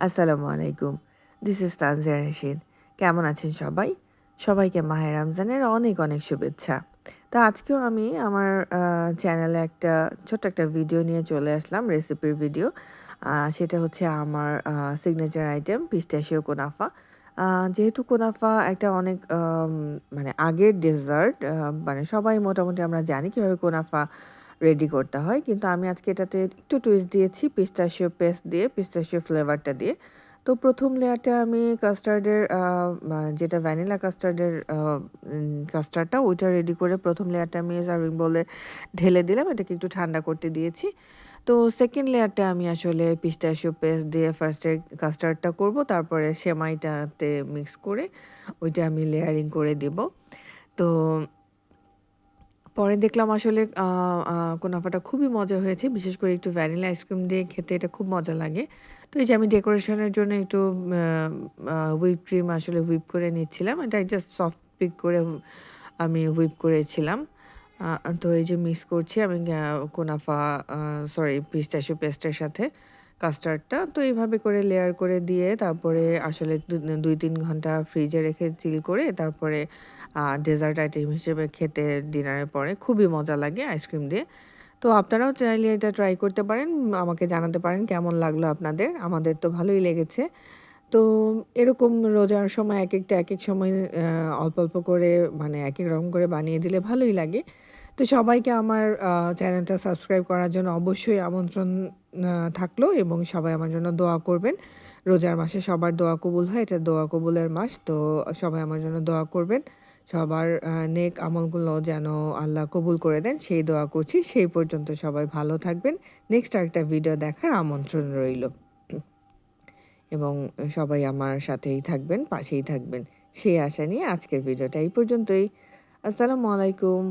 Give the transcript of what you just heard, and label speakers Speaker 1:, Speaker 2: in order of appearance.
Speaker 1: আসসালামু আলাইকুম। This is তানজিয়া Rashid. কেমন আছেন সবাই? সবাইকে মাহে রমজানের অনেক, অনেক শুভেচ্ছা। তো আজকেও আমি আমার চ্যানেলে ছোট্ট একটা ভিডিও নিয়ে চলে আসলাম, রেসিপির ভিডিও। সেটা হচ্ছে আমার সিগনেচার আইটেম পিস্তাশিও কুনাফা। যেহেতু কুনাফা একটা অনেক মানে আগের ডেজার্ট, মানে সবাই মোটামুটি আমরা জানি কিভাবে কুনাফা রেডি করতে হয়। কিন্তু আমি আজকে এটাতে একটু টুইস্ট দিয়েছি পিস্তাশিও পেস্ট দিয়ে, পিস্তাশিও ফ্লেভারটা দিয়ে। তো ১ম লেয়ারটা আমি কাস্টার্ডের যেটা ভ্যানিলা কাস্টার্ডের কাস্টার্ডটা ওইটা রেডি করে ১ম লেয়ারটা আমি সার্ভিং বোলে ঢেলে দিলাম। এটাকে একটু ঠান্ডা করতে দিয়েছি। তো 2nd লেয়ারটা আমি আসলে পিস্তাশিও পেস্ট দিয়ে ফার্স্ট এ কাস্টার্ডটা করব। তারপরে সেমাইটাতে মিক্স করে ওইটা আমি লেয়ারিং করে দিব। তো পরে দেখলাম আসলে আ আ কুনাফাটা খুবই মজা হয়েছে। বিশেষ করে একটু ভ্যানিলা আইসক্রিম দিয়ে খেতে এটা খুব মজা লাগে। তো এই যে আমি ডেকোরেশনের জন্য একটু আ আ হুইপ ক্রিম আসলে হুইপ করে নিচ্ছিলাম। এটা জাস্ট সফট পিক করে আমি হুইপ করেছিলাম। তো এই যে মিক্স করছি আমি কুনাফা আ সরি পিস্তাশিও পেস্টের সাথে কাস্টার্ডটা। তো এইভাবে করে লেয়ার করে দিয়ে তারপরে আসলে ২-৩ ঘন্টা ফ্রিজে রেখে চিল করে তারপরে ডেজার্ট আইটেম হিসেবে খেতে ডিনারের পরে খুবই মজা লাগে আইসক্রিম দিয়ে। তো আপনারাও চাইলে এটা ট্রাই করতে পারেন। আমাকে জানাতে পারেন কেমন লাগলো আপনাদের। আমাদের তো ভালোই লেগেছে। তো এরকম রোজার সময় একেকটা একেক সময় অল্প, অল্প করে মানে একেক রকম করে বানিয়ে দিলে ভালোই লাগে। তো সবাইকে আমার চ্যানেলটা সাবস্ক্রাইব করার জন্য অবশ্যই আমন্ত্রণ থাকলো এবং সবাই আমার জন্য দোয়া করবেন। রোজার মাসে সবার দোয়া কবুল হয়। এটা দোয়া কবুলের মাস। তো সবাই আমার জন্য দোয়া করবেন। সবার নেক আমলগুলো যেন আল্লাহ কবুল করে দেন সেই দোয়া করছি। সেই পর্যন্ত সবাই ভালো থাকবেন। নেক্সট আরেকটা ভিডিও দেখার আমন্ত্রণ রইল। এবং সবাই আমার সাথেই থাকবেন, পাশেই থাকবেন। সেই আশা নিয়ে আজকের ভিডিওটা এই পর্যন্তই। আসসালামু আলাইকুম।